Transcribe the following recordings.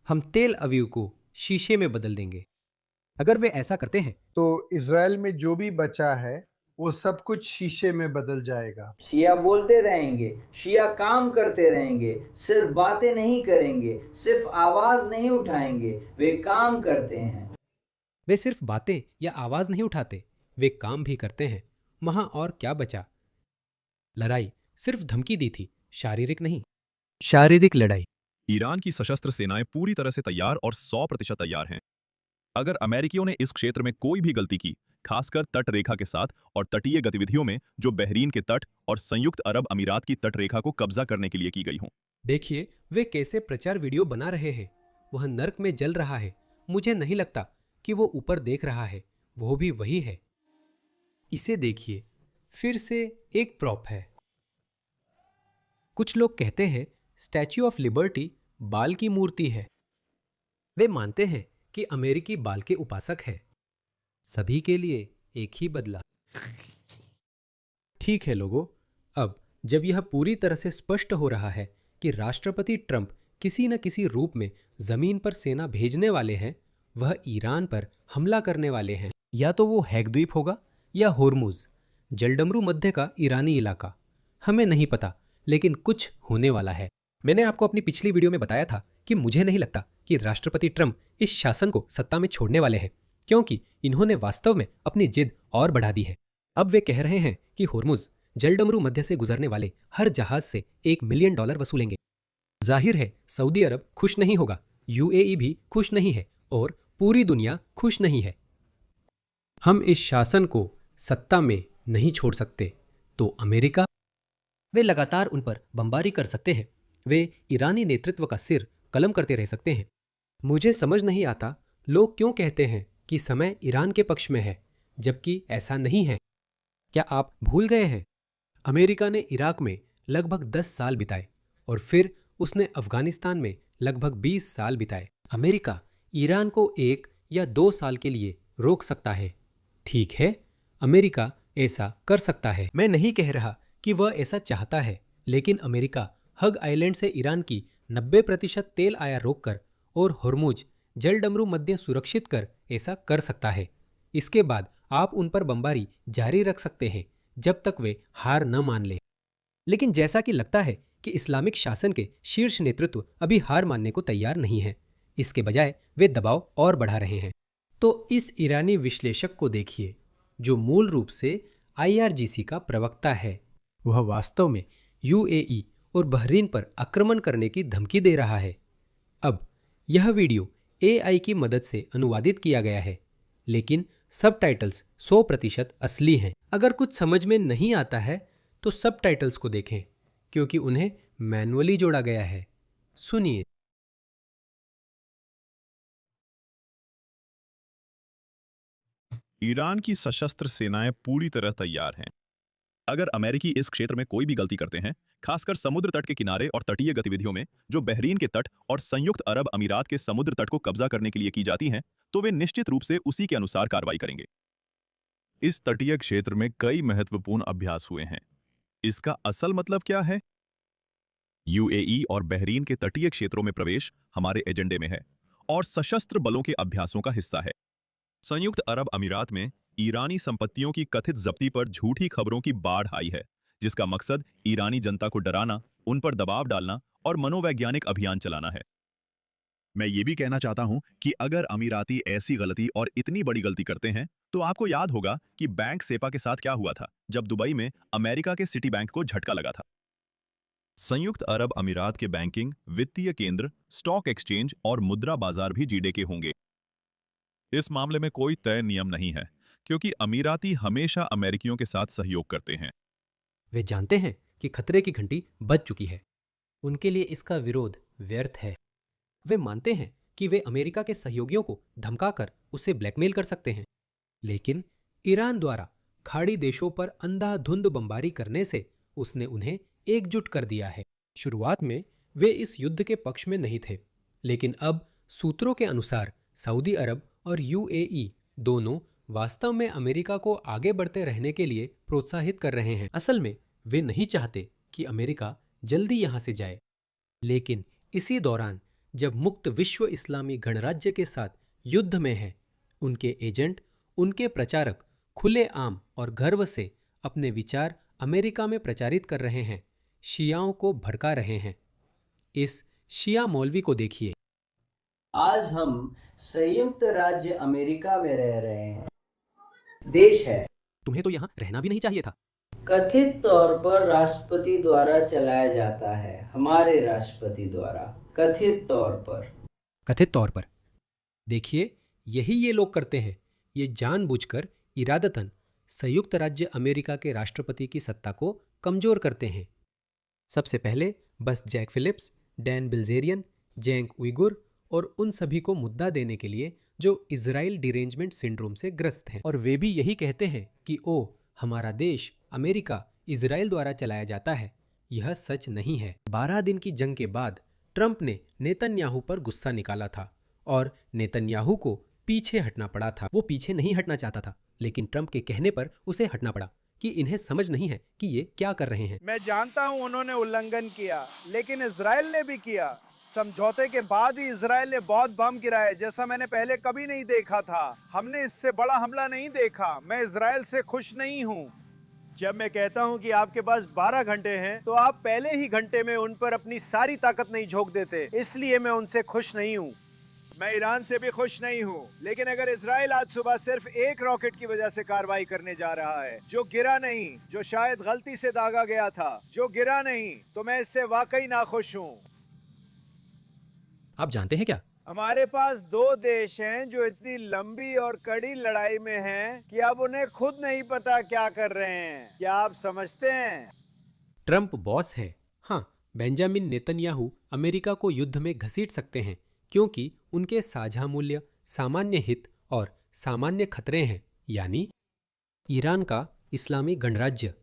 हम तेल अवीव को शीशे में बदल देंगे। अगर वे ऐसा करते हैं तो इज़राइल में जो भी बचा है वो सब कुछ शीशे में बदल जाएगा। शिया बोलते रहेंगे, शिया काम करते रहेंगे, सिर्फ बातें नहीं करेंगे, सिर्फ आवाज नहीं उठाएंगे, वे काम करते हैं। वे सिर्फ बातें या आवाज नहीं उठाते, वे काम भी करते हैं। वहां और क्या बचा? लड़ाई सिर्फ धमकी दी थी, शारीरिक नहीं। शारीरिक लड़ाई। ईरान की सशस्त्र सेनाएं पूरी तरह से तैयार और 100% तैयार हैं। अगर अमेरिकियों ने इस क्षेत्र में कोई भी गलती की, खासकर तट रेखा के साथ और तटीय गतिविधियों में जो बहरीन के तट और संयुक्त अरब अमीरात की तट रेखा को कब्जा करने के लिए की गई हों। देखिए वे कैसे प्रचार वीडियो बना रहे हैं। वह नर्क में जल रहा है। मुझे नहीं लगता कि वो ऊपर देख रहा है। वो भी वही है। इसे देखिए, फिर से एक प्रॉप है। कुछ लोग कहते हैं स्टैच्यू ऑफ लिबर्टी बाल की मूर्ति है। वे मानते हैं कि अमेरिकी बाल के उपासक है। सभी के लिए एक ही बदला। ठीक है लोगों, अब जब यह पूरी तरह से स्पष्ट हो रहा है कि राष्ट्रपति ट्रंप किसी न किसी रूप में जमीन पर सेना भेजने वाले हैं, वह ईरान पर हमला करने वाले हैं। या तो वो हैगद्वीप होगा या होर्मुज, जलडमरू मध्य का ईरानी इलाका। हमें नहीं पता, लेकिन कुछ होने वाला है। मैंने आपको अपनी पिछली वीडियो में बताया था कि मुझे नहीं लगता कि राष्ट्रपति ट्रंप इस शासन को सत्ता में छोड़ने वाले हैं, क्योंकि इन्होंने वास्तव में अपनी जिद और बढ़ा दी है। अब वे कह रहे हैं कि होर्मुज जलडमरू मध्य से गुजरने वाले हर जहाज से $1 मिलियन वसूलेंगे। जाहिर है सऊदी अरब खुश नहीं होगा, यूएई भी खुश नहीं है और पूरी दुनिया खुश नहीं है। हम इस शासन को सत्ता में नहीं छोड़ सकते, तो अमेरिका? वे लगातार उन पर बमबारी कर सकते हैं। वे ईरानी नेतृत्व का सिर कलम करते रह सकते हैं। मुझे समझ नहीं आता लोग क्यों कहते हैं कि समय ईरान के पक्ष में है, जबकि ऐसा नहीं है। क्या आप भूल गए हैं? अमेरिका ने इराक में लगभग 10 साल बिताए और फिर उसने अफगानिस्तान में लगभग 20 साल बिताए। अमेरिका ईरान को 1 या 2 साल के लिए रोक सकता है। ठीक है, अमेरिका ऐसा कर सकता है। मैं नहीं कह रहा कि वह ऐसा चाहता है, लेकिन अमेरिका हग आइलैंड से ईरान की 90% तेल आयात रोककर और होर्मुज जलडमरू मध्य सुरक्षित कर ऐसा कर सकता है। इसके बाद आप उन पर बमबारी जारी रख सकते हैं जब तक वे हार न मान ले। लेकिन जैसा कि लगता है कि इस्लामिक शासन के शीर्ष नेतृत्व अभी हार मानने को तैयार नहीं है, इसके बजाय वे दबाव और बढ़ा रहे हैं। तो इस ईरानी विश्लेषक को देखिए, जो मूल रूप से आईआरजीसी का प्रवक्ता है। वह वास्तव में यूएई और बहरीन पर आक्रमण करने की धमकी दे रहा है। अब यह वीडियो एआई की मदद से अनुवादित किया गया है, लेकिन सबटाइटल्स 100% असली हैं। अगर कुछ समझ में नहीं आता है तो सबटाइटल्स को देखें, क्योंकि उन्हें मैनुअली जोड़ा गया है। सुनिए। ईरान की सशस्त्र सेनाएं पूरी तरह तैयार हैं। अगर अमेरिकी इस क्षेत्र में कोई भी गलती करते हैं, खासकर समुद्र तट के किनारे और तटीय गतिविधियों में जो बहरीन के तट और संयुक्त अरब अमीरात के समुद्र तट को कब्जा करने के लिए की जाती हैं, तो वे निश्चित रूप से उसी के अनुसार कार्रवाई करेंगे। इस तटीय क्षेत्र में कई महत्वपूर्ण अभ्यास हुए हैं। इसका असल मतलब क्या है? यूएई और बहरीन के तटीय क्षेत्रों में प्रवेश हमारे एजेंडे में है और सशस्त्र बलों के अभ्यासों का हिस्सा है। संयुक्त अरब अमीरात में ईरानी संपत्तियों की कथित जब्ती पर झूठी खबरों की बाढ़ आई है, जिसका मकसद ईरानी जनता को डराना, उन पर दबाव डालना और मनोवैज्ञानिक अभियान चलाना है। मैं ये भी कहना चाहता हूं कि अगर अमीराती ऐसी गलती और इतनी बड़ी गलती करते हैं, तो आपको याद होगा कि बैंक सेपा के साथ क्या हुआ था जब दुबई में अमेरिका के सिटी बैंक को झटका लगा था। संयुक्त अरब अमीरात के बैंकिंग, वित्तीय केंद्र, स्टॉक एक्सचेंज और मुद्रा बाजार भी जीडे के होंगे। इस मामले में कोई तय नियम नहीं है, क्योंकि अमीराती हमेशा अमेरिकियों के साथ सहयोग करते हैं। वे जानते हैं कि खतरे की घंटी बज चुकी है। उनके लिए इसका विरोध व्यर्थ है। वे मानते हैं कि वे अमेरिका के सहयोगियों को धमकाकर उसे ब्लैकमेल कर सकते हैं, लेकिन ईरान द्वारा खाड़ी देशों पर अंधाधुंध बमबारी करने से उसने उन्हें एकजुट कर दिया है। शुरुआत में वे इस युद्ध के पक्ष में नहीं थे, लेकिन अब सूत्रों के अनुसार सऊदी अरब और यूएई दोनों वास्तव में अमेरिका को आगे बढ़ते रहने के लिए प्रोत्साहित कर रहे हैं। असल में वे नहीं चाहते कि अमेरिका जल्दी यहां से जाए, लेकिन इसी दौरान जब मुक्त विश्व इस्लामी गणराज्य के साथ युद्ध में है, उनके एजेंट, उनके प्रचारक खुले आम और गर्व से अपने विचार अमेरिका में प्रचारित कर रहे हैं, शियाओं को भड़का रहे हैं। इस शिया मौलवी को देखिए। आज हम संयुक्त राज्य अमेरिका में रह रहे हैं। देश है, तुम्हें तो यहाँ रहना भी नहीं चाहिए था। कथित तौर पर राष्ट्रपति द्वारा चलाया जाता है, हमारे राष्ट्रपति द्वारा, कथित तौर पर। देखिए, यही ये लोग करते हैं। ये जानबूझकर इरादतन संयुक्त राज्य अमेरिका के राष्ट्रपति की सत्ता को कमजोर करते हैं। सबसे पहले बस Jack Phillips, Dan Bilzerian, Cenk Uygur और उन सभी को मुद्दा देने के लिए जो इजराइल डिरेंजमेंट सिंड्रोम से ग्रस्त हैं, और वे भी यही कहते हैं कि ओ, हमारा देश अमेरिका इजराइल द्वारा चलाया जाता है। यह सच नहीं है। 12 दिन की जंग के बाद ट्रंप ने नेतन्याहू पर गुस्सा निकाला था और नेतन्याहू को पीछे हटना पड़ा था। वो पीछे नहीं हटना चाहता था, लेकिन ट्रंप के कहने पर उसे हटना पड़ा कि इन्हें समझ नहीं है कि ये क्या कर रहे हैं। मैं जानता हूं उन्होंने उल्लंघन किया, लेकिन इजराइल ने भी किया। समझौते के बाद ही इजराइल ने बहुत बम गिराए, जैसा मैंने पहले कभी नहीं देखा था। हमने इससे बड़ा हमला नहीं देखा। मैं इजराइल से खुश नहीं हूं। जब मैं कहता हूं कि आपके पास 12 घंटे हैं, तो आप पहले ही घंटे में उन पर अपनी सारी ताकत नहीं झोंक देते, इसलिए मैं उनसे खुश नहीं हूं। मैं ईरान से भी खुश नहीं हूं, लेकिन अगर इजराइल आज सुबह सिर्फ एक रॉकेट की वजह से कार्रवाई करने जा रहा है, जो गिरा नहीं, जो शायद गलती से दागा गया था, जो गिरा नहीं, तो मैं इससे वाकई नाखुश हूं। आप जानते हैं क्या? हमारे पास 2 देश हैं जो इतनी लंबी और कड़ी लड़ाई में हैं कि अब उन्हें खुद नहीं पता क्या कर रहे हैं। क्या आप समझते हैं? ट्रंप बॉस है। हाँ, बेंजामिन नेतन्याहू अमेरिका को युद्ध में घसीट सकते हैं, क्योंकि उनके साझा मूल्य, सामान्य हित और सामान्य खतरे हैं, यानी ईरान का इस्लामी गणराज्य।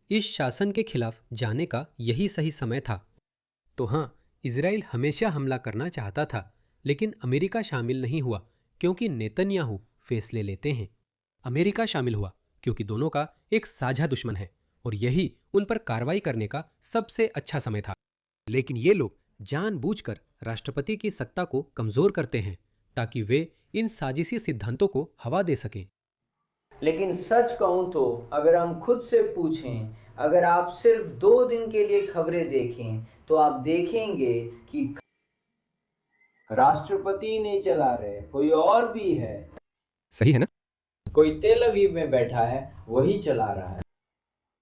इस शासन के खिलाफ जाने का यही सही समय था। तो हाँ, इजराइल हमेशा हमला करना चाहता था, लेकिन अमेरिका शामिल नहीं हुआ क्योंकि नेतन्याहू फैसले लेते हैं। अमेरिका शामिल हुआ क्योंकि दोनों का एक साझा दुश्मन है, और यही उन पर कार्रवाई करने का सबसे अच्छा समय था। लेकिन ये लोग जानबूझकर राष्ट्रपति की सत्ता को कमजोर करते हैं ताकि वे इन साजिशी सिद्धांतों को हवा दे सकें। लेकिन सच कहूं तो अगर हम खुद से पूछें, अगर आप सिर्फ 2 दिन के लिए खबरें देखें, तो आप देखेंगे कि राष्ट्रपति नहीं चला रहे, कोई और भी है। सही है ना? कोई तेल अवीव में बैठा है, वही चला रहा है।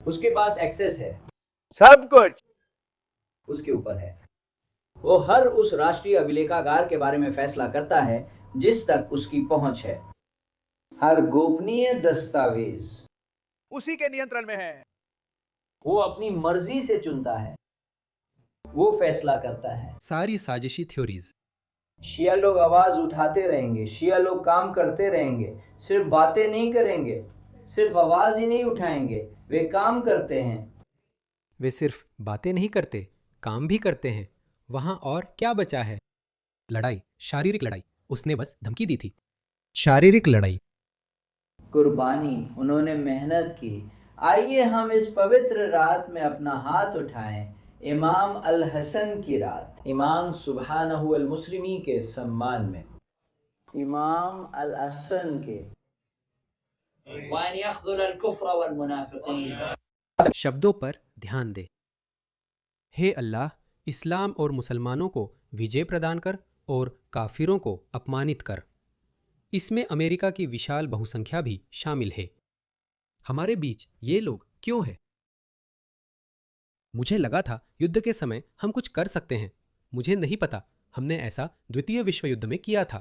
उसके पास एक्सेस है, सब कुछ उसके ऊपर है। वो हर उस राष्ट्रीय अभिलेखागार के बारे में फैसला करता है जिस तक उसकी पहुंच है। हर गोपनीय दस्तावेज उसी के नियंत्रण में है। वो अपनी मर्जी से चुनता है, वो फैसला करता है। सारी साजिशी थ्योरीज। शिया लोग आवाज उठाते रहेंगे, शिया लोग काम करते रहेंगे, सिर्फ बातें नहीं करेंगे, सिर्फ आवाज ही नहीं उठाएंगे, वे काम करते हैं। वे सिर्फ बातें नहीं करते, काम भी करते हैं। वहां और क्या बचा है? लड़ाई, शारीरिक लड़ाई। उसने बस धमकी दी थी। शारीरिक लड़ाई, कुर्बानी, उन्होंने मेहनत की। आइए हम इस पवित्र रात में अपना हाथ उठाएं, इमाम अल हसन की रात, इमाम सुब्हानहु अल मुस्लिमी के सम्मान में, इमाम अल हसन के। शब्दों पर ध्यान दे। हे अल्लाह, इस्लाम और मुसलमानों को विजय प्रदान कर और काफिरों को अपमानित कर। इसमें अमेरिका की विशाल बहुसंख्या भी शामिल है। हमारे बीच ये लोग क्यों हैं? मुझे लगा था युद्ध के समय हम कुछ कर सकते हैं। मुझे नहीं पता हमने ऐसा द्वितीय विश्व युद्ध में किया था।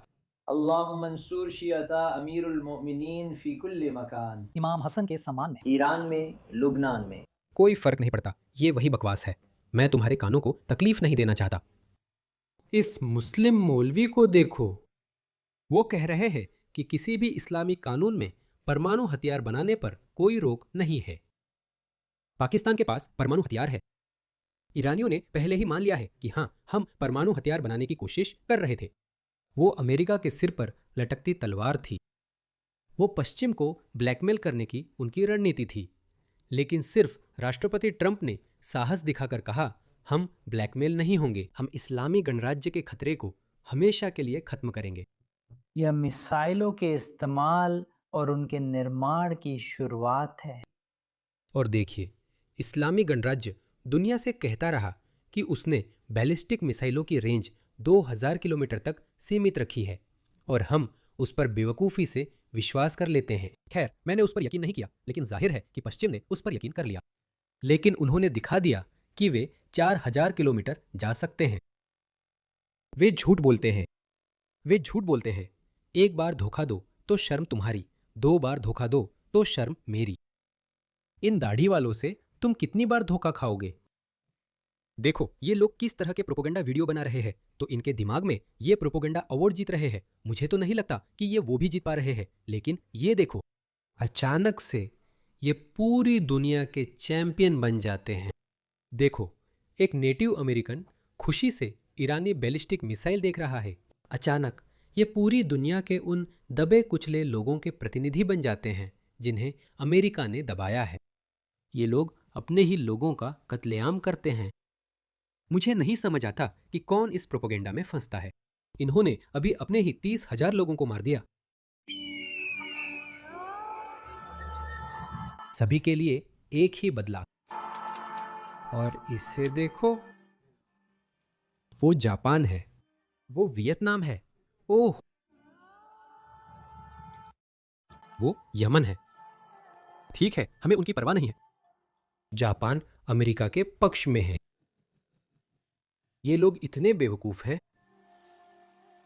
अल्लाह मंसूर शियाता अमीरुल मोमिनीन फी कुल्ली मकान, इमाम हसन के सम्मान में, ईरान में, लुबनान में। कोई फर्क नहीं पड़ता, ये वही बकवास है। मैं तुम्हारे कानों को तकलीफ नहीं देना चाहता। इस मुस्लिम मौलवी को देखो, वो कह रहे हैं कि किसी भी इस्लामी कानून में परमाणु हथियार बनाने पर कोई रोक नहीं है। पाकिस्तान के पास परमाणु हथियार है। ईरानियों ने पहले ही मान लिया है कि हाँ, हम परमाणु हथियार बनाने की कोशिश कर रहे थे। वो अमेरिका के सिर पर लटकती तलवार थी। वो पश्चिम को ब्लैकमेल करने की उनकी रणनीति थी। लेकिन सिर्फ राष्ट्रपति ट्रंप ने साहस दिखाकर कहा, हम ब्लैकमेल नहीं होंगे। हम इस्लामी गणराज्य के खतरे को हमेशा के लिए खत्म करेंगे। यह मिसाइलों के इस्तेमाल और उनके निर्माण की शुरुआत है। और देखिए, इस्लामी गणराज्य दुनिया से कहता रहा कि उसने बैलिस्टिक मिसाइलों की रेंज 2000 किलोमीटर तक सीमित रखी है, और हम उस पर बेवकूफ़ी से विश्वास कर लेते हैं। खैर, मैंने उस पर यकीन नहीं किया, लेकिन जाहिर है कि पश्चिम ने उस पर यकीन कर लिया। लेकिन उन्होंने दिखा दिया कि वे 4000 किलोमीटर जा सकते हैं। वे झूठ बोलते हैं। वे झूठ बोलते हैं। एक बार धोखा दो तो शर्म तुम्हारी, 2 बार धोखा दो तो शर्म मेरी। इन दाढ़ी वालों से तुम कितनी बार धोखा खाओगे? देखो, ये लोग किस तरह के प्रोपोगेंडा वीडियो बना रहे हैं, तो इनके दिमाग में ये प्रोपोगेंडा अवार्ड जीत रहे हैं। मुझे तो नहीं लगता कि ये वो भी जीत पा रहे हैं, लेकिन ये देखो, अचानक से ये पूरी दुनिया के चैंपियन बन जाते हैं। देखो, एक नेटिव अमेरिकन खुशी से ईरानी बैलिस्टिक मिसाइल देख रहा है। अचानक ये पूरी दुनिया के उन दबे कुचले लोगों के प्रतिनिधि बन जाते हैं जिन्हें अमेरिका ने दबाया है। ये लोग अपने ही लोगों का कत्लेआम करते हैं। मुझे नहीं समझ आता कि कौन इस प्रोपोगेंडा में फंसता है। इन्होंने अभी अपने ही 30,000 लोगों को मार दिया। सभी के लिए एक ही बदला। और इसे देखो, वो जापान है, वो वियतनाम है, ओह, वो यमन है। ठीक है, हमें उनकी परवाह नहीं है। जापान अमेरिका के पक्ष में है। ये लोग इतने बेवकूफ हैं।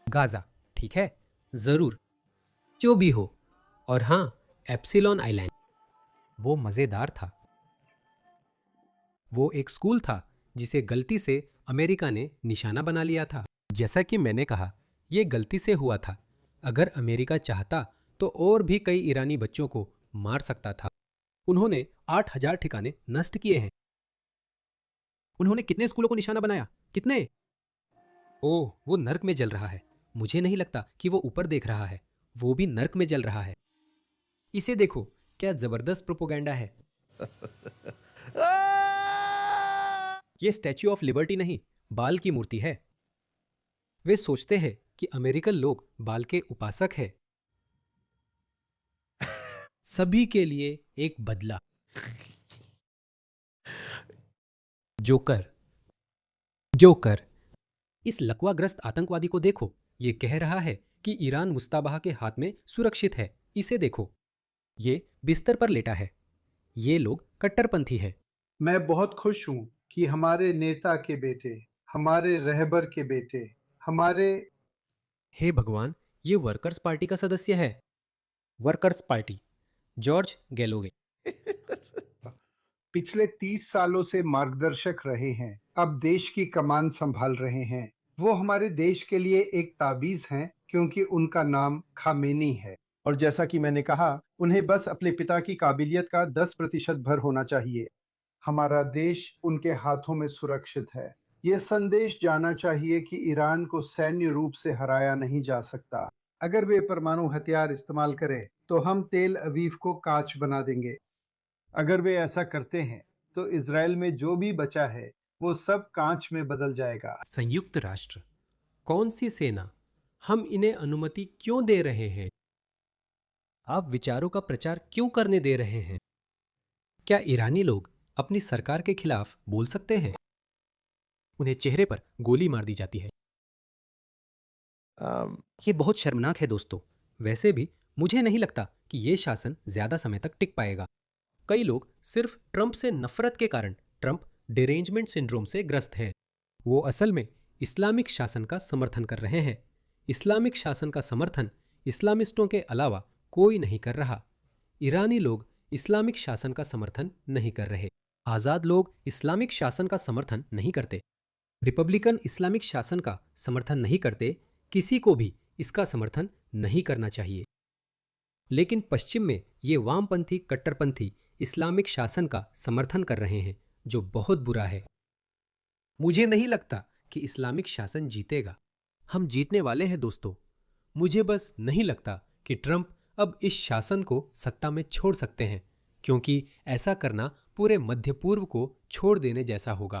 गाजा, ठीक है, जरूर, जो भी हो। और हां, एप्सिलॉन आइलैंड, वो मजेदार था। वो एक स्कूल था जिसे गलती से अमेरिका ने निशाना बना लिया था। जैसा कि मैंने कहा, यह गलती से हुआ था। अगर अमेरिका चाहता तो और भी कई ईरानी बच्चों को मार सकता था। उन्होंने 8000 ठिकाने नष्ट किए हैं। उन्होंने कितने स्कूलों को निशाना बनाया? कितने? ओह, वो नर्क में जल रहा है। मुझे नहीं लगता कि वो ऊपर देख रहा है। वो भी नर्क में जल रहा है। इसे देखो, क्या जबरदस्त प्रोपोगेंडा है। ये स्टैच्यू ऑफ लिबर्टी नहीं, बाल की मूर्ति है। वे सोचते हैं कि अमेरिकन लोग बाल के उपासक हैं। सभी के लिए एक बदला। जोकर, जोकर, इस लकवाग्रस्त आतंकवादी को देखो। ये कह रहा है कि ईरान मुस्ताबहा के हाथ में सुरक्षित है। इसे देखो, ये बिस्तर पर लेटा है। ये लोग कट्टरपंथी है। मैं बहुत खुश हूँ कि हमारे नेता के बेटे, हमारे रहबर के बेटे, हमारे हे भगवान, ये वर्कर्स पार्टी का सदस्य है। Workers party, George Galloway. पिछले 30 सालों से मार्गदर्शक रहे हैं, अब देश की कमान संभाल रहे हैं। वो हमारे देश के लिए एक ताबीज हैं, क्योंकि उनका नाम खामेनी है। और जैसा कि मैंने कहा, उन्हें बस अपने पिता की काबिलियत का 10% भर होना चाहिए। हमारा देश उनके हाथों में सुरक्षित है। ये संदेश जाना चाहिए कि ईरान को सैन्य रूप से हराया नहीं जा सकता। अगर वे परमाणु हथियार इस्तेमाल करें तो हम तेल अवीव को कांच बना देंगे। अगर वे ऐसा करते हैं तो इजराइल में जो भी बचा है वो सब कांच में बदल जाएगा। संयुक्त राष्ट्र, कौन सी सेना? हम इन्हें अनुमति क्यों दे रहे हैं? आप विचारों का प्रचार क्यों करने दे रहे हैं? क्या ईरानी लोग अपनी सरकार के खिलाफ बोल सकते हैं? उन्हें चेहरे पर गोली मार दी जाती है। ये बहुत शर्मनाक है दोस्तों। वैसे भी मुझे नहीं लगता कि ये शासन ज्यादा समय तक टिक पाएगा। कई लोग सिर्फ ट्रंप से नफरत के कारण ट्रंप डिरेंजमेंट सिंड्रोम से ग्रस्त हैं। वो असल में इस्लामिक शासन का समर्थन कर रहे हैं। इस्लामिक शासन का समर्थन इस्लामिस्टों के अलावा कोई नहीं कर रहा। ईरानी लोग इस्लामिक शासन का समर्थन नहीं कर रहे। आज़ाद लोग इस्लामिक शासन का समर्थन नहीं करते। रिपब्लिकन इस्लामिक शासन का समर्थन नहीं करते। किसी को भी इसका समर्थन नहीं करना चाहिए। लेकिन पश्चिम में ये वामपंथी कट्टरपंथी इस्लामिक शासन का समर्थन कर रहे हैं, जो बहुत बुरा है। मुझे नहीं लगता कि इस्लामिक शासन जीतेगा। हम जीतने वाले हैं दोस्तों। मुझे बस नहीं लगता कि ट्रंप अब इस शासन को सत्ता में छोड़ सकते हैं, क्योंकि ऐसा करना पूरे मध्य पूर्व को छोड़ देने जैसा होगा।